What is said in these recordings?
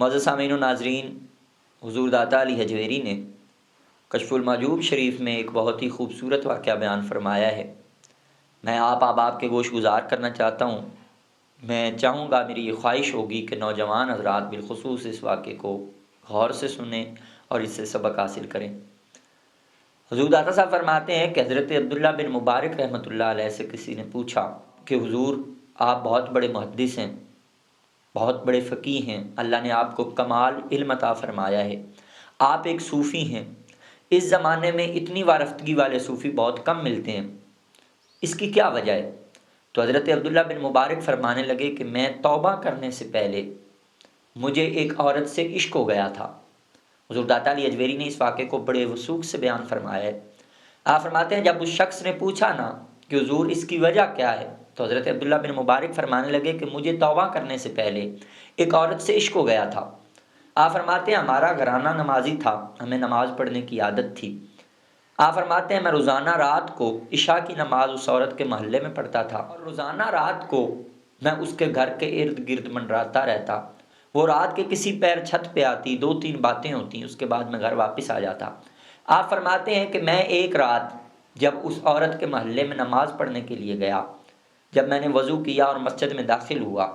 معزز سامعین و ناظرین، حضور داتا علی حجویری نے کشف المحجوب شریف میں ایک بہت ہی خوبصورت واقعہ بیان فرمایا ہے۔ میں آپ احباب کے گوش گزار کرنا چاہتا ہوں۔ میں چاہوں گا، میری یہ خواہش ہوگی کہ نوجوان حضرات بالخصوص اس واقعے کو غور سے سنیں اور اس سے سبق حاصل کریں۔ حضور داتا صاحب فرماتے ہیں کہ حضرت عبداللہ بن مبارک رحمۃ اللہ علیہ سے کسی نے پوچھا کہ حضور، آپ بہت بڑے محدث ہیں، بہت بڑے فقیہ ہیں، اللہ نے آپ کو کمال علم عطا فرمایا ہے، آپ ایک صوفی ہیں، اس زمانے میں اتنی وارفتگی والے صوفی بہت کم ملتے ہیں، اس کی کیا وجہ ہے؟ تو حضرت عبداللہ بن مبارک فرمانے لگے کہ میں توبہ کرنے سے پہلے مجھے ایک عورت سے عشق ہو گیا تھا۔ حضور داتا علی حجویری نے اس واقعے کو بڑے وثوق سے بیان فرمایا ہے۔ آپ فرماتے ہیں جب اس شخص نے پوچھا نا کہ حضور اس کی وجہ کیا ہے، تو حضرت عبداللہ بن مبارک فرمانے لگے کہ مجھے توبہ کرنے سے پہلے ایک عورت سے عشق ہو گیا تھا۔ آپ فرماتے ہیں ہمارا گھرانہ نمازی تھا، ہمیں نماز پڑھنے کی عادت تھی۔ آپ فرماتے ہیں میں روزانہ رات کو عشاء کی نماز اس عورت کے محلے میں پڑھتا تھا، اور روزانہ رات کو میں اس کے گھر کے ارد گرد منڈراتا رہتا۔ وہ رات کے کسی پیر چھت پہ آتی، 2-3 باتیں ہوتی، اس کے بعد میں گھر واپس آ جاتا۔ آپ فرماتے ہیں کہ میں ایک رات جب اس عورت کے محلے میں نماز پڑھنے کے لیے گیا، جب میں نے وضو کیا اور مسجد میں داخل ہوا،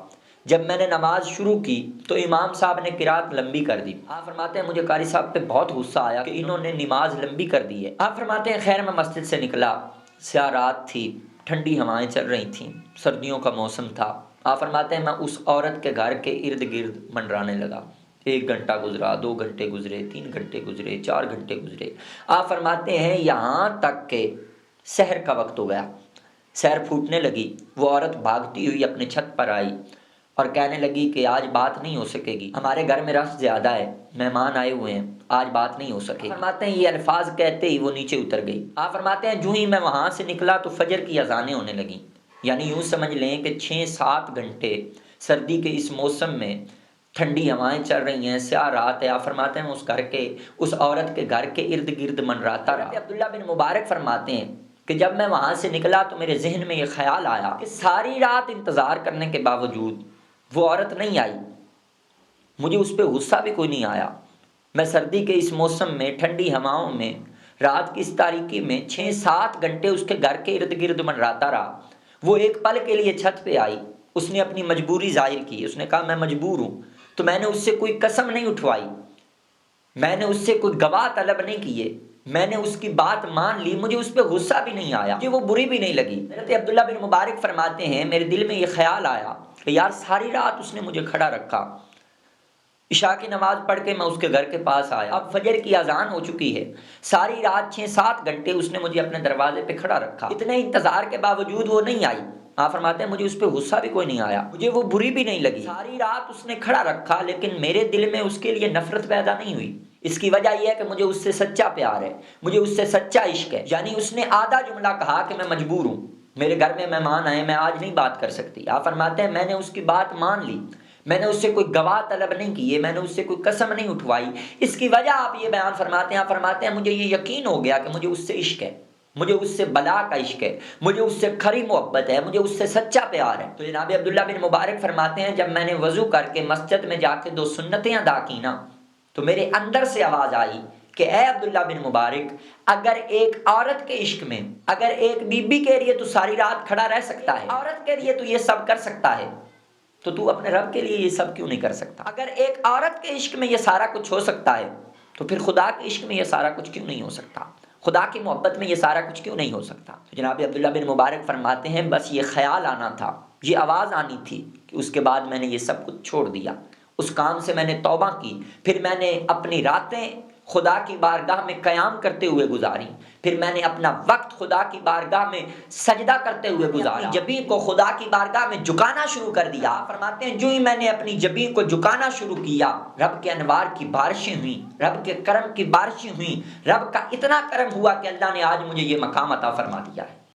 جب میں نے نماز شروع کی تو امام صاحب نے قرات لمبی کر دی۔ آپ فرماتے ہیں مجھے قاری صاحب پہ بہت غصہ آیا کہ انہوں نے نماز لمبی کر دی ہے۔ آپ فرماتے ہیں خیر میں مسجد سے نکلا، سیاہ رات تھی، ٹھنڈی ہوائیں چل رہی تھیں، سردیوں کا موسم تھا۔ آپ فرماتے ہیں میں اس عورت کے گھر کے ارد گرد منڈرانے لگا۔ 1 گھنٹہ گزرا، 2 گھنٹے گزرے، 3 گھنٹے گزرے، 4 گھنٹے گزرے۔ آپ فرماتے ہیں یہاں تک کہ سحر کا وقت ہو گیا، سحر پھوٹنے لگی۔ وہ عورت بھاگتی ہوئی اپنے چھت پر آئی اور کہنے لگی کہ آج بات نہیں ہو سکے گی، ہمارے گھر میں رشک زیادہ ہے، مہمان آئے ہوئے ہیں، آج بات نہیں ہو سکے گی۔ فرماتے ہیں یہ الفاظ کہتے ہی وہ نیچے اتر گئی۔ آپ فرماتے ہیں جو ہی میں وہاں سے نکلا تو فجر کی اذانیں ہونے لگیں، یعنی یوں سمجھ لیں کہ 6-7 گھنٹے سردی کے اس موسم میں ٹھنڈی ہوائیں چل رہی ہیں، سیاہ رات ہے۔ آپ فرماتے ہیں اس عورت کے گھر کے ارد گرد منڈراتا رہا۔ عبداللہ بن مبارک فرماتے ہیں کہ جب میں وہاں سے نکلا تو میرے ذہن میں یہ خیال آیا کہ ساری رات انتظار کرنے کے باوجود وہ عورت نہیں آئی، مجھے اس پہ غصہ بھی کوئی نہیں آیا۔ میں سردی کے اس موسم میں ٹھنڈی ہواؤں میں رات کی اس تاریکی میں 6-7 گھنٹے اس کے گھر کے ارد گرد منڈراتا رہا۔ وہ ایک پل کے لیے چھت پہ آئی، اس نے اپنی مجبوری ظاہر کی، اس نے کہا میں مجبور ہوں، تو میں نے اس سے کوئی قسم نہیں اٹھوائی، میں نے اس سے کوئی گواہ طلب نہیں کیے، میں نے اس کی بات مان لی، مجھے اس پہ غصہ بھی نہیں آیا، مجھے وہ بری بھی نہیں لگی۔ حضرت عبداللہ بن مبارک فرماتے ہیں میرے دل میں یہ خیال آیا کہ یار ساری رات اس نے مجھے کھڑا رکھا، عشاء کی نماز پڑھ کے میں اس کے گھر کے پاس آیا، اب فجر کی اذان ہو چکی ہے، ساری رات 6-7 گھنٹے اس نے مجھے اپنے دروازے پہ کھڑا رکھا، اتنے انتظار کے باوجود وہ نہیں آئی۔ آپ فرماتے ہیں مجھے اس پہ غصہ بھی کوئی نہیں آیا، مجھے وہ بری بھی نہیں لگی، ساری رات اس نے کھڑا رکھا، لیکن میرے دل میں اس کے لیے نفرت پیدا نہیں ہوئی۔ اس کی وجہ یہ ہے کہ مجھے اس سے سچا پیار ہے، مجھے اس سے سچا عشق ہے۔ یعنی اس نے آدھا جملہ کہا کہ میں مجبور ہوں، میرے گھر میں مہمان آئے، میں آج نہیں بات کر سکتی۔ آپ فرماتے ہیں میں نے اس کی بات مان لی، میں نے اس سے کوئی گواہ طلب نہیں کیے، میں نے اس سے کوئی قسم نہیں اٹھوائی۔ اس کی وجہ آپ یہ بیان فرماتے ہیں، آپ فرماتے ہیں مجھے یہ یقین ہو گیا کہ مجھے اس سے عشق ہے، مجھے اس سے بلا کا عشق ہے، مجھے اس سے کھری محبت ہے، مجھے اس سے سچا پیار ہے۔ تو جناب عبداللہ بن مبارک فرماتے ہیں جب میں نے وضو کر کے مسجد میں جا کے 2 سنتیں ادا کی نا، تو میرے اندر سے آواز آئی کہ اے عبداللہ بن مبارک، اگر ایک عورت کے عشق میں، اگر ایک بی بی کے لیے تو ساری رات کھڑا رہ سکتا ہے، عورت کے لیے تو یہ سب کر سکتا ہے، تو اپنے رب کے لیے یہ سب کیوں نہیں کر سکتا؟ اگر ایک عورت کے عشق میں یہ سارا کچھ ہو سکتا ہے تو پھر خدا کے عشق میں یہ سارا کچھ کیوں نہیں ہو سکتا؟ خدا کی محبت میں یہ سارا کچھ کیوں نہیں ہو سکتا؟ تو جناب عبداللہ بن مبارک فرماتے ہیں بس یہ خیال آنا تھا، یہ آواز آنی تھی کہ اس کے بعد میں نے یہ سب کچھ چھوڑ دیا، اس کام سے میں نے توبہ کی، پھر میں نے اپنی راتیں خدا کی بارگاہ میں قیام کرتے ہوئے گزاری، پھر میں نے اپنا وقت خدا کی بارگاہ میں سجدہ کرتے ہوئے گزارا، جبین کو خدا کی بارگاہ میں جھکانا شروع کر دیا۔ فرماتے ہیں جو ہی میں نے اپنی جبین کو جھکانا شروع کیا، رب کے انوار کی بارشیں ہوئیں، رب کے کرم کی بارشیں ہوئیں، رب کا اتنا کرم ہوا کہ اللہ نے آج مجھے یہ مقام عطا فرما دیا ہے۔